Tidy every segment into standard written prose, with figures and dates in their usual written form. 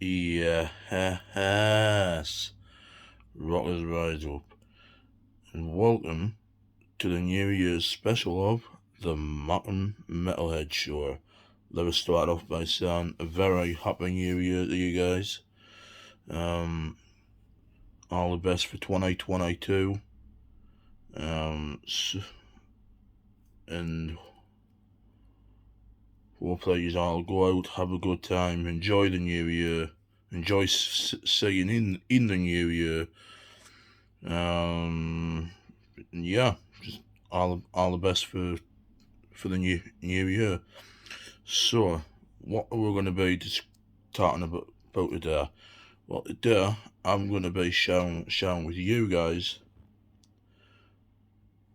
Yes, Rockers Rise Up, and welcome to the New Year's special of the Mackem Metalhead Show. Let us start off by saying a very happy New Year to you guys. All the best for 2022. And hopefully you all go out, have a good time, enjoy the new year, enjoy seeing in the new year. Yeah, just all the best for the new year. So, what are we going to be just talking about today? Well, today I'm going to be sharing with you guys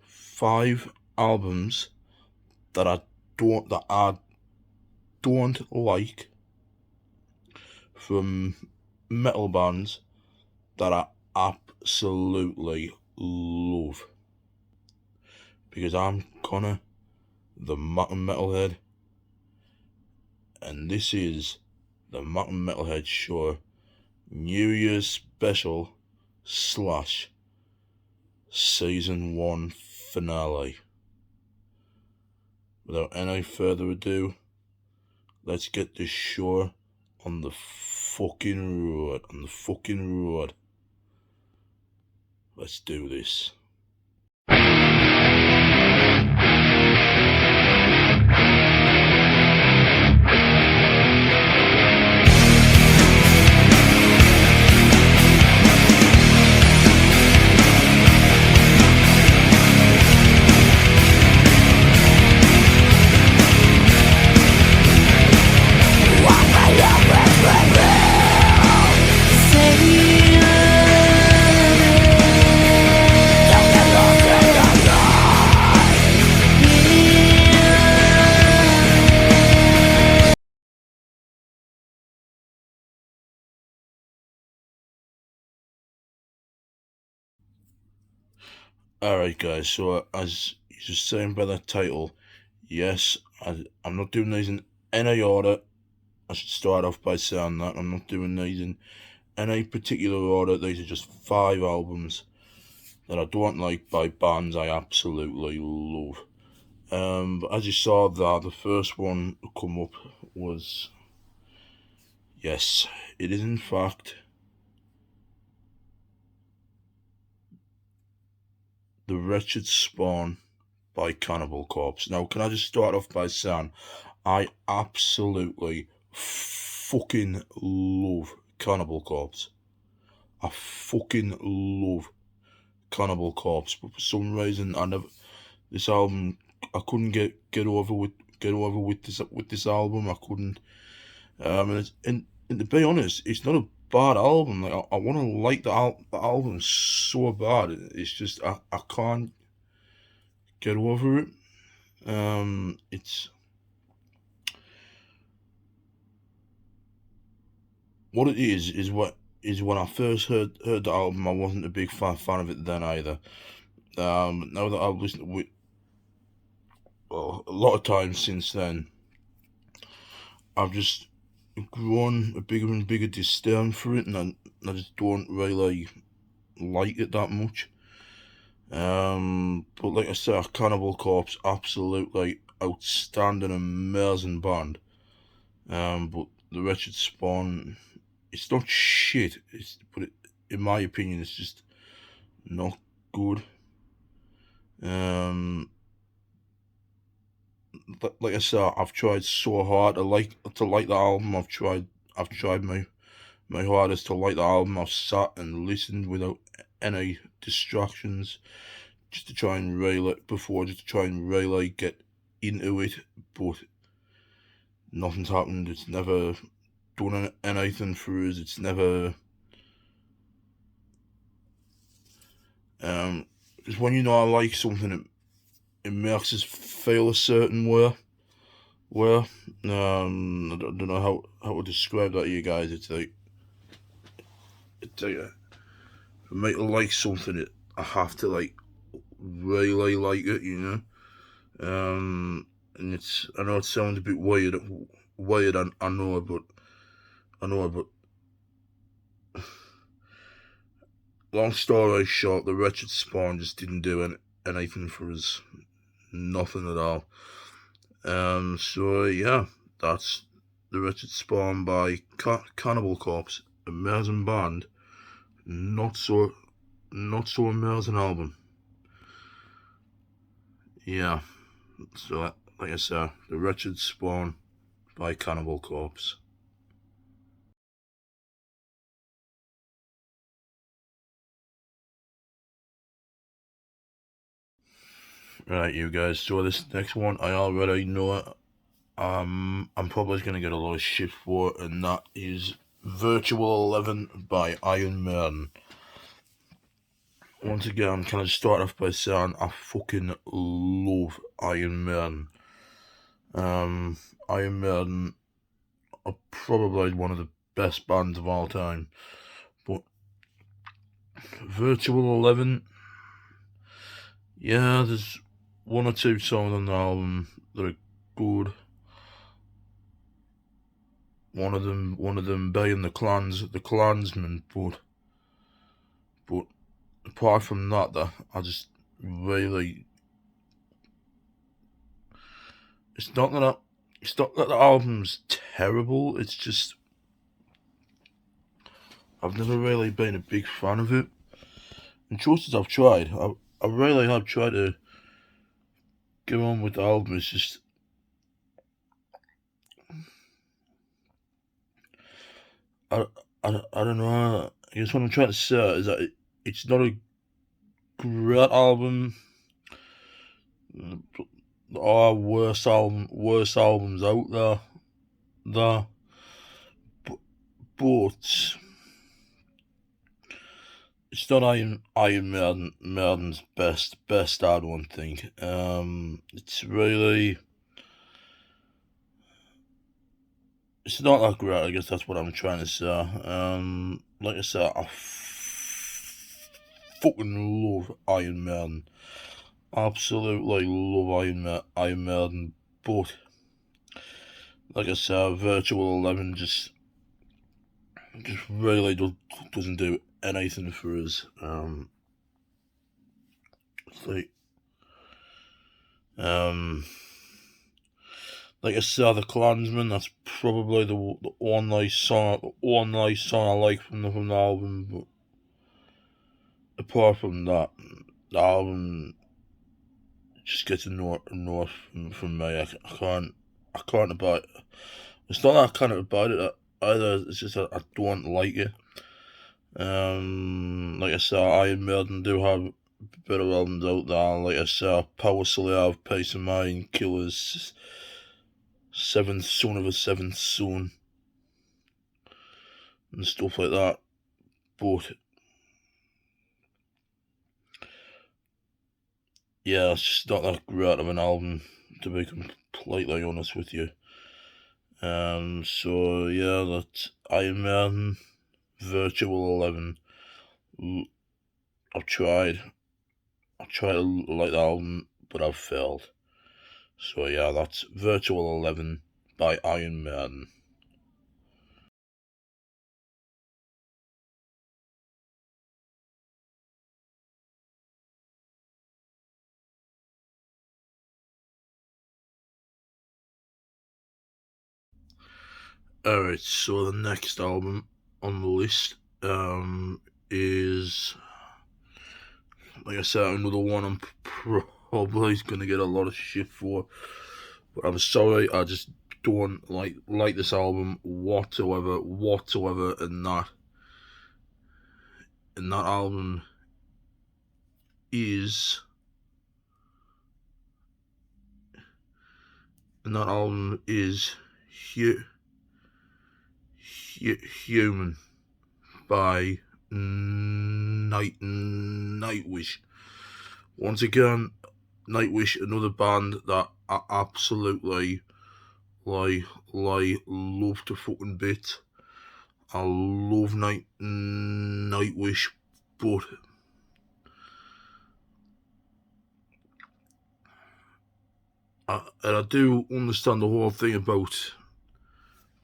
5 albums that I don't like from metal bands that I absolutely love, because I'm Connor, the Mackem Metalhead, and this is the Mackem Metalhead Show New Year's Special / Season 1 Finale. Without any further ado, let's get this show on the fucking road. Let's do this. Alright guys, so as you just saying by that title, yes, I'm not doing these in any order. I should start off by saying that. I'm not doing these in any particular order. These are just 5 albums that I don't like by bands I absolutely love. But as you saw there, the first one to come up was, yes, it is in fact The Wretched Spawn by Cannibal Corpse. Now, can I just start off by saying I absolutely fucking love Cannibal Corpse. I fucking love Cannibal Corpse, but for some reason this album I couldn't get over with this album. I couldn't. And to be honest, it's not a bad album. Like I want to like the album so bad. It's just I can't get over it. It's what it is when I first heard the album, I wasn't a big fan of it then either. Now that I've listened to it a lot of times since then, I've just grown a bigger and bigger disdain for it, and I just don't really like it that much. But like I said, Cannibal Corpse, absolutely outstanding, amazing band. But The Wretched Spawn, it's not shit. But in my opinion, it's just not good. Like I said, I've tried so hard to like the album. I've tried my hardest to like the album. I've sat and listened without any distractions, just to try and really get into it. But nothing's happened. It's never done anything for us. It's never. Because when you know I like something, it makes us feel a certain way. Well, I don't know how to describe that to you guys. It's like, for me to like something, I have to like really like it, you know. And I know it sounds a bit weird, I know, but long story short, the Wretched Spawn just didn't do anything for us. Nothing at all. So yeah, that's the Wretched Spawn by Cannibal Corpse. Amazing band. Not so amazing album. Yeah. So like I said, the Wretched Spawn by Cannibal Corpse. Right, you guys. So this next one, I already know it. I'm probably gonna get a lot of shit for it, and that is Virtual 11 by Iron Maiden. Once again, can I start off by saying I fucking love Iron Maiden. Iron Maiden are probably one of the best bands of all time, but Virtual 11, yeah, there's one or two songs on the album that are good. One of them being the Klansman, but apart from that, I just really, it's not that the album's terrible. It's just I've never really been a big fan of it. And just as I've tried, I really have tried to get on with the album. It's just I I don't know. I guess what I'm trying to say is that it's not a great album. There are worse albums out there, but it's not Iron Maiden's best. I don't think. It's really, it's not that great. I guess that's what I'm trying to say. Like I said, I fucking love Iron Maiden. Absolutely love Iron Maiden. But like I said, Virtual 11 just really doesn't do anything for us. It's like I said, the Klansman. That's probably the only song I like from the album. But apart from that, the album just gets north from me. I can't about. It's not that I can't about it either. It's just that I don't like it. Like I said, Iron Maiden do have better albums out there. Like I said, Power Slave, Peace of Mind, Killers, Seventh Son of a Seventh Son, and stuff like that. But yeah, it's just not that great of an album, to be completely honest with you. So yeah, that's Iron Maiden, Virtual 11. I've tried to like the album, but I've failed. So yeah, that's Virtual 11 by Iron Maiden. Alright, so the next album on the list is, like I said, another one I'm probably gonna get a lot of shit for. But I'm sorry, I just don't like this album whatsoever, and that album is hu- Human by Nightwish. Once again, Nightwish, another band that I absolutely love to fucking bit. I love Nightwish, but and I do understand the whole thing about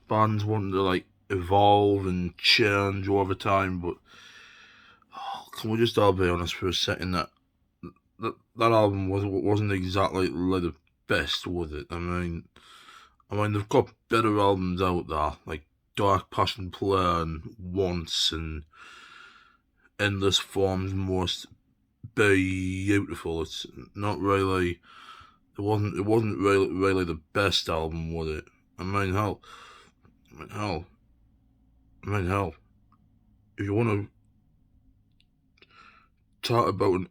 bands wanting to like evolve and change over time, but oh can we just all be honest for a second that that album wasn't exactly like the best, was it? I mean, they've got better albums out there, like Dark Passion Play and Once and Endless Forms Most Beautiful. It's not really. It wasn't really the best album, was it? I mean, hell. I mean, hell. I mean, hell. If you want to talk about an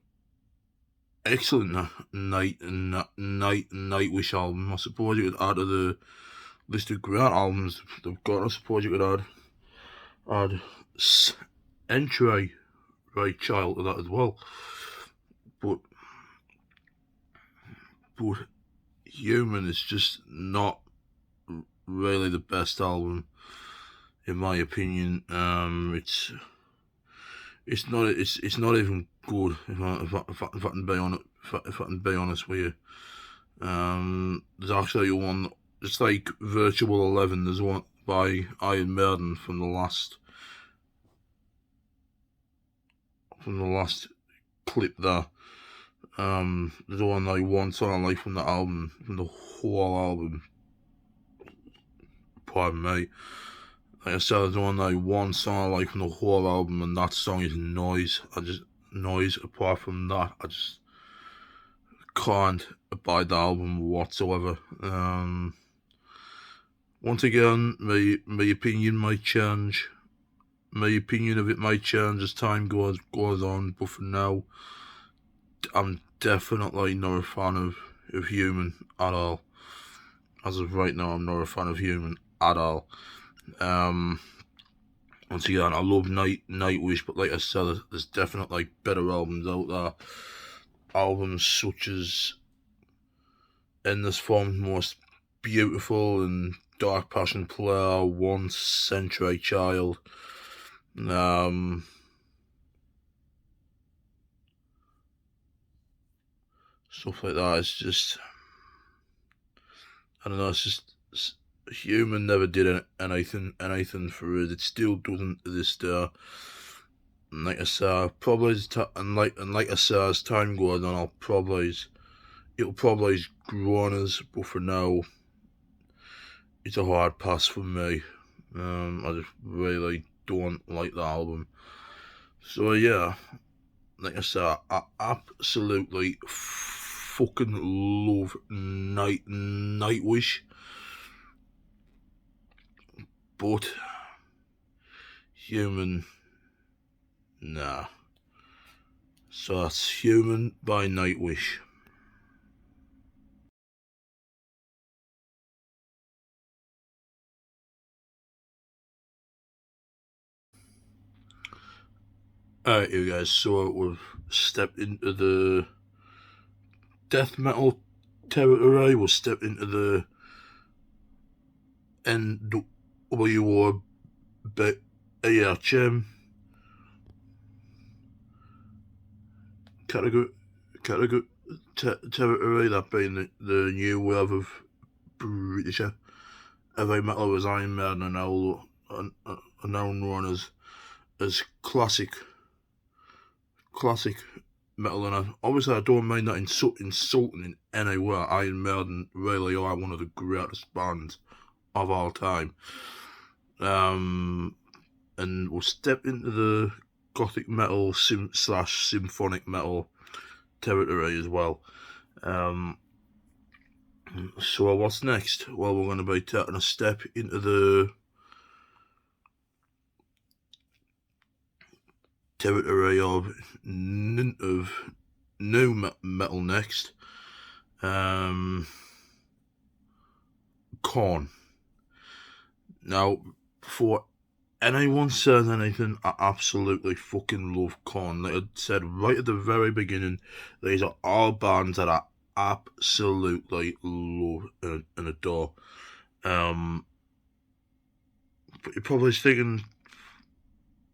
excellent Nightwish album, I suppose you could add to the list of great albums they've got. I suppose you could add Entry, right, Child to that as well. But Human is just not really the best album, in my opinion. It's not even good, if I can be honest. If I can be honest with you, there's actually one. It's like Virtual 11. There's one by Iron Maiden from the last clip there. There's one like one song I like from the album, from the whole album. Pardon me. Like I said, there's only like one song I like from the whole album, and that song is Noise. Noise. Apart from that, I just can't abide the album whatsoever. Once again, my opinion might change. My opinion of it might change as time goes on, but for now, I'm definitely not a fan of Human at all. As of right now, I'm not a fan of Human at all. Once again, I love Nightwish, but like I said, there's definitely better albums out there. Albums such as Endless Forms Most Beautiful and Dark Passion Play, Once, Century Child. Stuff like that. It's just, I don't know. It's just Human never did anything for us. It still doesn't to this day. And like I said, like I said, as time goes on, it'll probably grow on us. But for now, it's a hard pass for me. I just really don't like the album. So yeah, like I said, I absolutely fucking love Nightwish, but Human, nah. So that's Human by Nightwish. Alright, you guys, so we've stepped into the death metal territory. We've stepped into the NWO Mackem category territory, that being the new wave of British heavy metal as Iron Maiden and now known as classic metal. And obviously I don't mean that insulting in any way. Iron Maiden really are one of the greatest bands of all time. And we'll step into the gothic metal slash symphonic metal territory as well. So what's next? Well, we're going to be taking a step into the territory of new metal next. Korn. Now, before anyone says anything, I absolutely fucking love Korn. Like I said right at the very beginning, these are all bands that I absolutely love and adore. But you're probably thinking,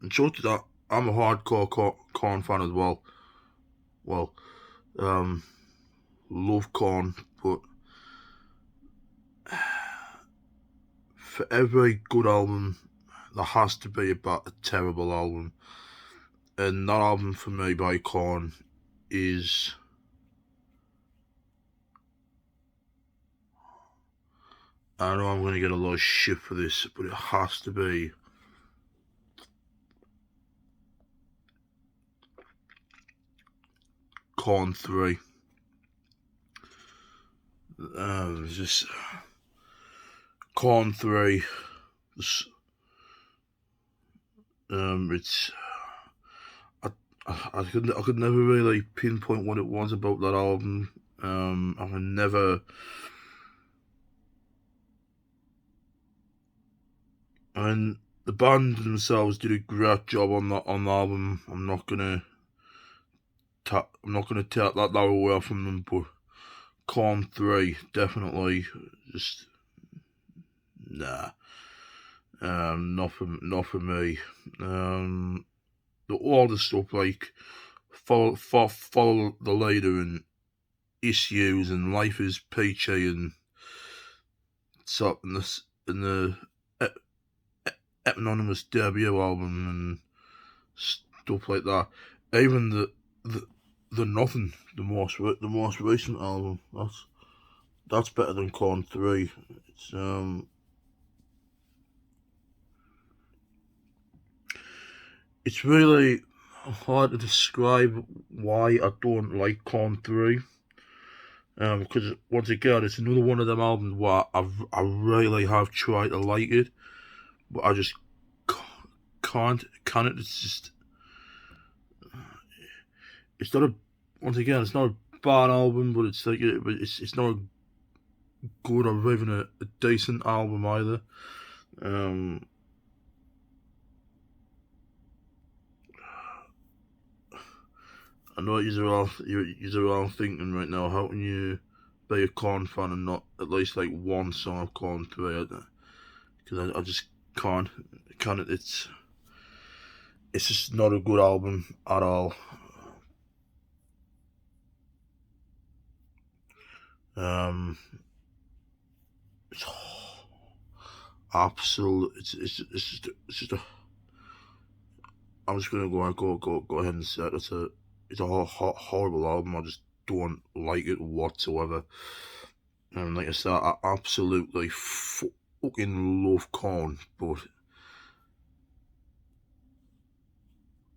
and so to that, I'm a hardcore Korn fan as well. Well, love Korn, but for every good album, there has to be a terrible album. And that album for me by Korn is... I know I'm going to get a lot of shit for this, but it has to be Korn 3. Just Korn 3. It's I could never really pinpoint what it was about that album. I could never. I mean, the band themselves did a great job on the album. I'm not gonna take that away from them, but Korn 3 definitely just nah. Not for me. All the stuff like follow the leader and issues and life is peachy and so and the eponymous debut album and stuff like that. Even the nothing, the most recent album. That's better than Korn 3. It's really hard to describe why I don't like Korn 3. Because once again, it's another one of them albums where I really have tried to like it, but I just can't. It's not a. Once again, it's not a bad album, but it's like it's not a good or even a decent album either. I know you're all thinking right now, how can you be a Korn fan and not at least like one song of Korn 3? Because I just can't. It's just not a good album at all. It's absolute. It's just a. I'm just gonna go ahead and say it's a horrible album. I just don't like it whatsoever. And like I said, I absolutely fucking love Korn, but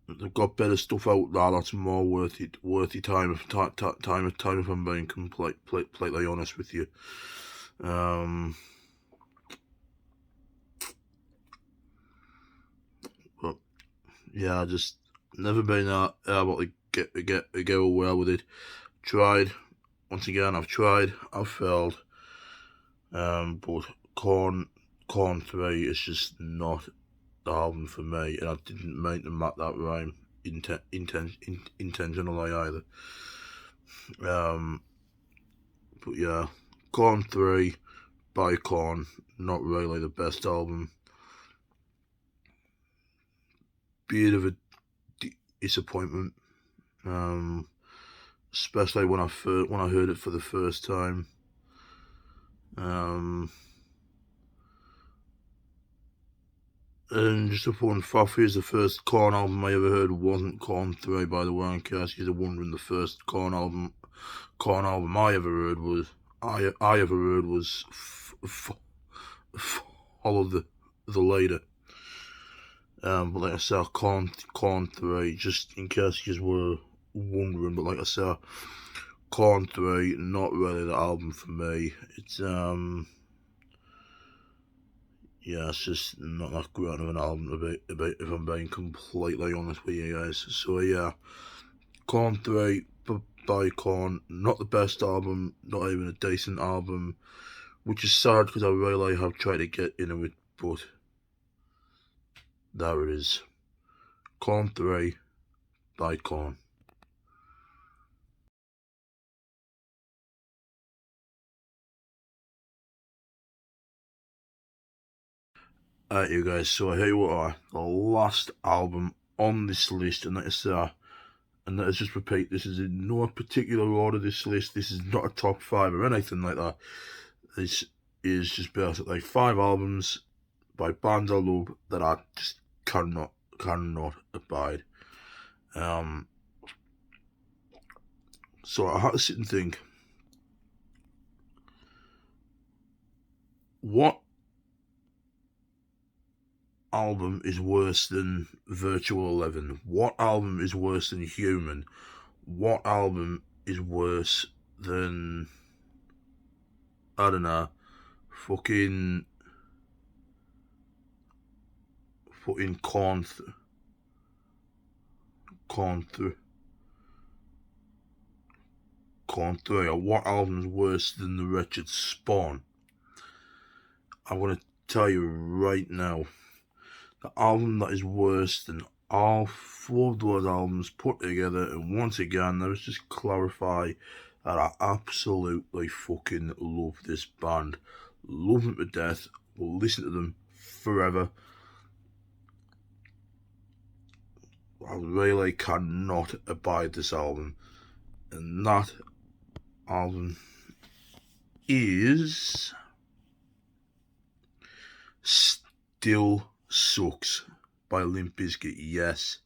they've got better stuff out there that's more worth your time if I'm being completely honest with you. But yeah, I just never been able to get away with it. Tried once again. I've tried. I've failed. But Korn 3 is just not the album for me, and I didn't mean to make that rhyme intentionally either. But yeah, Korn 3 by Korn, not really the best album. Bit of a disappointment, especially when I heard it for the first time. And just a fun fact, here's the first Korn album I ever heard wasn't Korn 3, by the way, in case you're wondering. The first Korn album I ever heard was Follow the Leader. But like I said, Korn 3, just in case you were wondering. But like I said, Korn 3, not really the album for me. It's yeah, it's just not that great of an album to be if I'm being completely honest with you guys. So yeah, Korn 3 by Korn, not the best album, not even a decent album, which is sad because I really have tried to get into it, but there it is. Korn 3 by Korn. Alright, you guys, so here you are, the last album on this list, and let's just repeat, this is in no particular order, this list. This is not a top 5 or anything like that. This is just basically 5 albums by bands I love that I just cannot abide. So I had to sit and think, what album is worse than Virtual 11? What album is worse than Human? What album is worse than, I don't know, fucking Corn 3, or what album is worse than the Wretched Spawn? I'm going to tell you right now, the album that is worse than all 4 of those albums put together, and once again, let's just clarify that I absolutely fucking love this band. Love them to death, will listen to them forever. I really cannot abide this album, and that album is Still Sucks by Limp Bizkit. Yes,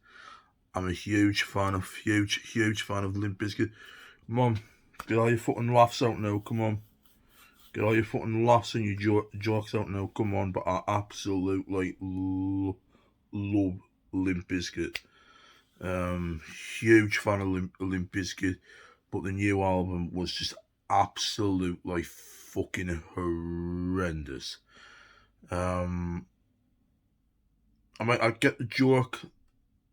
I'm a huge fan of Limp Bizkit. Come on, get all your fucking laughs out now. Come on, get all your fucking laughs and your jokes out now. Come on, but I absolutely love Limp Bizkit. Huge fan of Limp Bizkit, but the new album was just absolutely fucking horrendous. I mean, I get the joke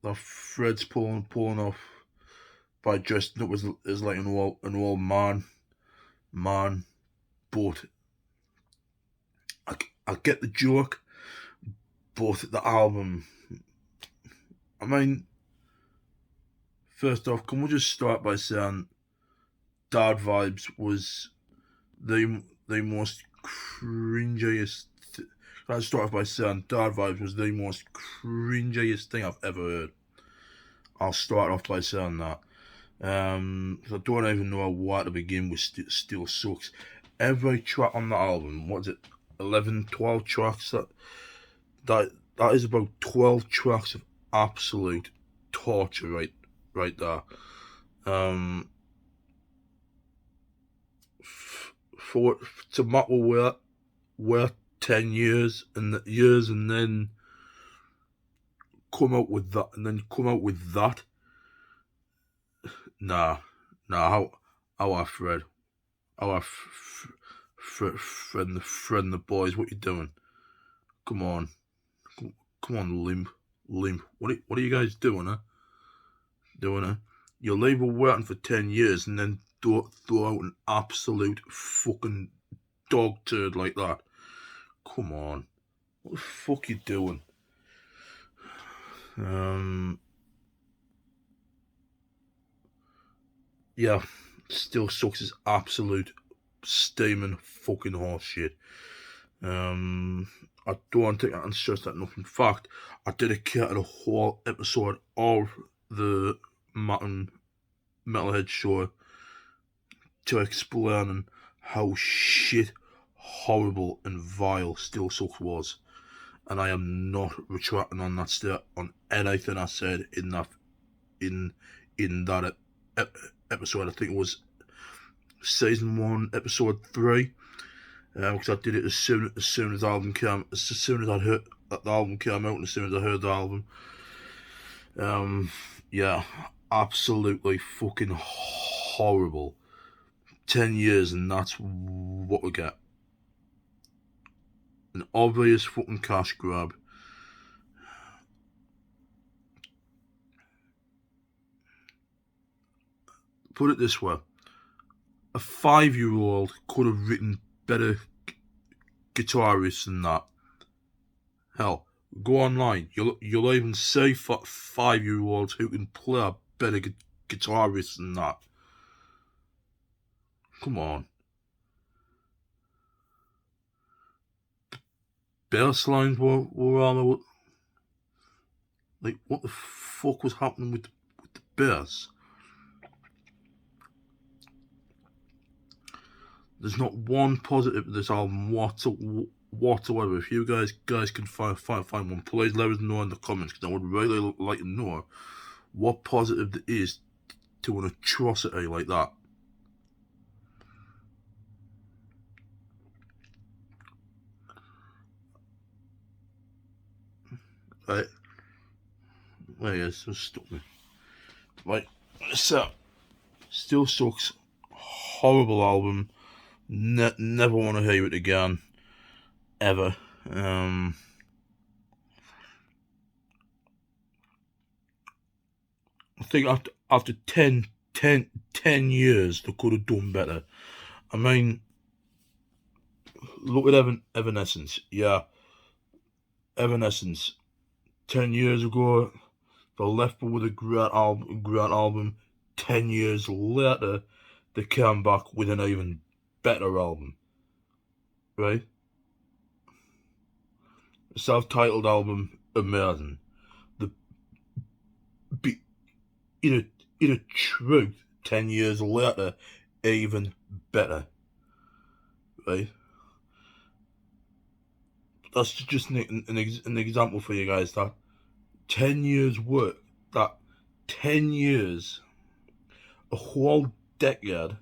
that Fred's pulling off by dressing up as like an old man, but I get the joke, but the album, I mean, first off, can we just start by saying Dad Vibes was the most cringiest. Can I start off by saying Dad Vibes was the most cringiest thing I've ever heard. I'll start off by saying that. Cause I don't even know where to begin with. Still Sucks. Every track on the album, what is it, 11, 12 tracks? That is about 12 tracks of absolute torture right there. To matter where 10 years and then come out with that, nah, how our Fred, friend the boys, what you doing? Come on, Limp, what are you guys doing, huh? You leave her waiting for 10 years and then throw out an absolute fucking dog turd like that. Come on, what the fuck you doing? Yeah, Still Sucks is absolute steaming fucking horse shit. I don't think I can stress that enough. In fact, I dedicated a whole episode of the Mackem Metalhead show to explaining how shit, horrible, and vile Still Sucks was, and I am not retracting on that on anything I said in that episode. I think it was season 1, episode 3. Because I did it as soon as the album came, as soon as I heard that the album came out, and as soon as I heard the album. Yeah, absolutely fucking horrible. 10 years and that's what we get. An obvious fucking cash grab. Put it this way, a 5-year-old could have written better guitar riffs than that. Hell, go online, you'll even see 5-year-olds who can play a better guitar riffs than that. Come on. Bass lines were all like, what the fuck was happening with the bass? There's not one positive to this album whatsoever. If you guys can find one, please let us know in the comments, because I would really like to know what positive there is to an atrocity like that. Right, there he is, so stuck me. Right, so Still Sucks, horrible album. Never want to hear it again, ever. I think after 10 years, they could have done better. I mean, look at Evanescence. Yeah, Evanescence. 10 years ago, they left with a great album. 10 years later, they came back with an even better album. Right? Self-titled album, amazing. The in a truth, 10 years later, even better. Right? That's just an example for you guys. That 10 years work, that 10 years, a whole decade,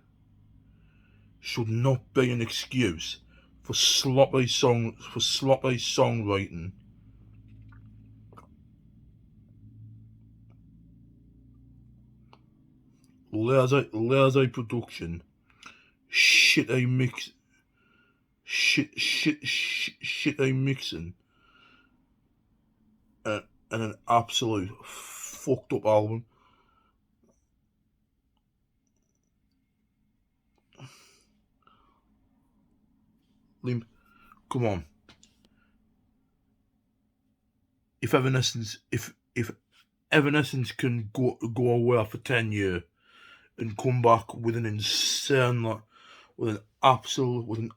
should not be an excuse for sloppy songwriting, lazy production, shitty mixing, and an absolute fucked up album. Come on. If Evanescence can go away for 10 years and come back with an insane, with an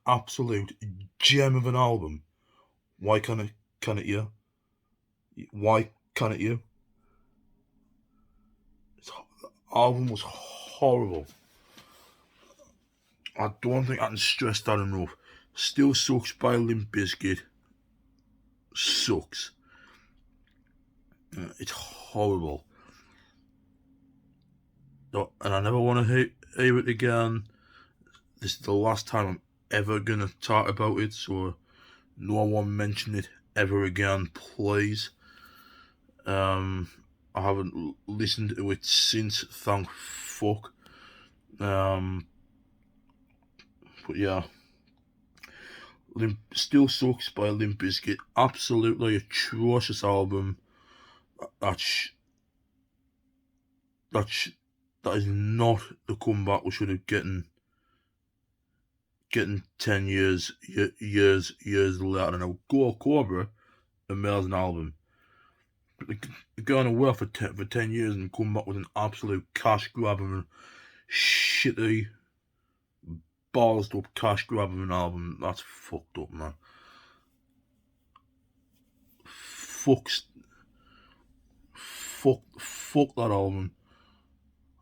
absolute gem of an album, why can't you? Why can't you? The album was horrible. I don't think I can stress that enough. Still Sucks by Limp Bizkit. Sucks. It's horrible. And I never want to hear it again. This is the last time I'm ever going to talk about it, so no one mention it ever again, please. I haven't listened to it since, thank fuck. But yeah, Still Sucks by Limp Bizkit. Absolutely atrocious album. That is not the comeback we should have getting 10 years later. Now, Go Cobra, amazing album. But going away for 10 years and come back with an absolute cash grab and shitty, ballsed up cash grab of an album, that's fucked up, man. Fuck that album.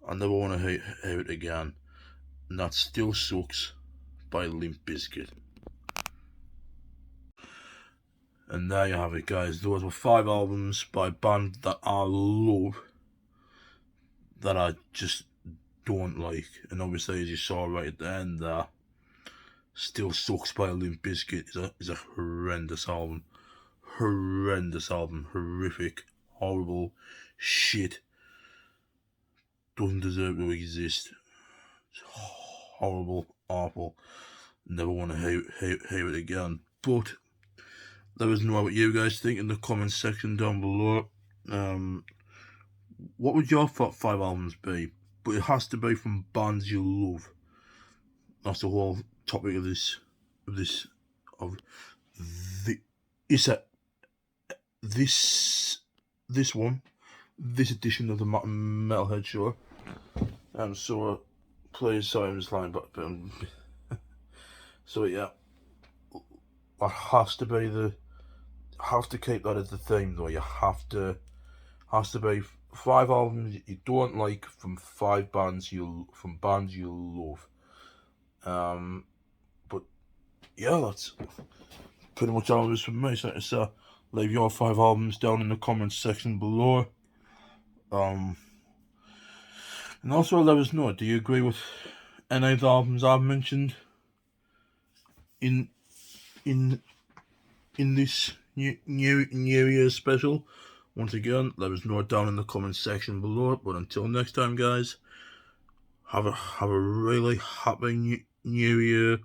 I never want to hear it again. And that Still Sucks by Limp Bizkit. And there you have it, guys. Those were 5 albums by a band that I love, that I just don't like. And obviously, as you saw right at the end there, Still Sucks by Limp Bizkit is a horrendous album. Horrific, horrible shit. Doesn't deserve to exist. It's horrible, awful. Never want to hear it again. But let us know what you guys think in the comment section down below. What would your top 5 albums be? But it has to be from bands you love. That's the whole topic of this edition of the Metalhead show. So please, sorry, I'm just lying back. So yeah, that has to be have to keep that as the theme though. You have to, has to be 5 albums you don't like from 5 bands you love. But yeah, that's pretty much all of this from me. So leave your 5 albums down in the comments section below. And also let us know, do you agree with any of the albums I've mentioned in in in this new Year's special? Once again, let us know down in the comments section below. But until next time, guys, have a really happy new year.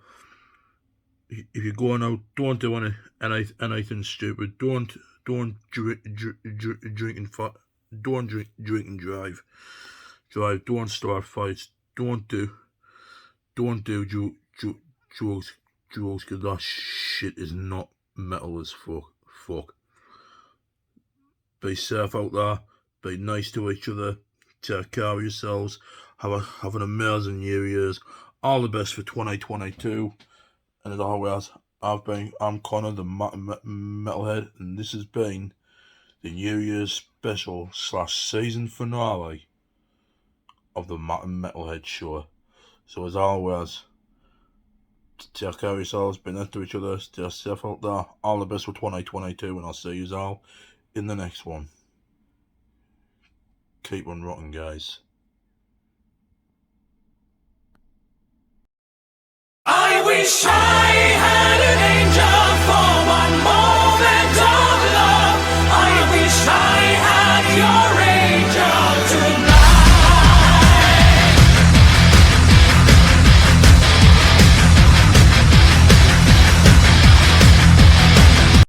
If you're going out, don't do anything stupid. Don't drink and drive. Don't start fights. Don't do drugs. Because that shit is not metal as fuck. Be safe out there. Be nice to each other. Take care of yourselves. Have an amazing New Year's. All the best for 2022. And as always, I'm Connor, the Metalhead, and this has been the New Year's special / season finale of the Metalhead show. So as always, take care of yourselves, be nice to each other, stay safe out there. All the best for 2022, and I'll see you all in the next one. Keep on rocking, guys. I wish I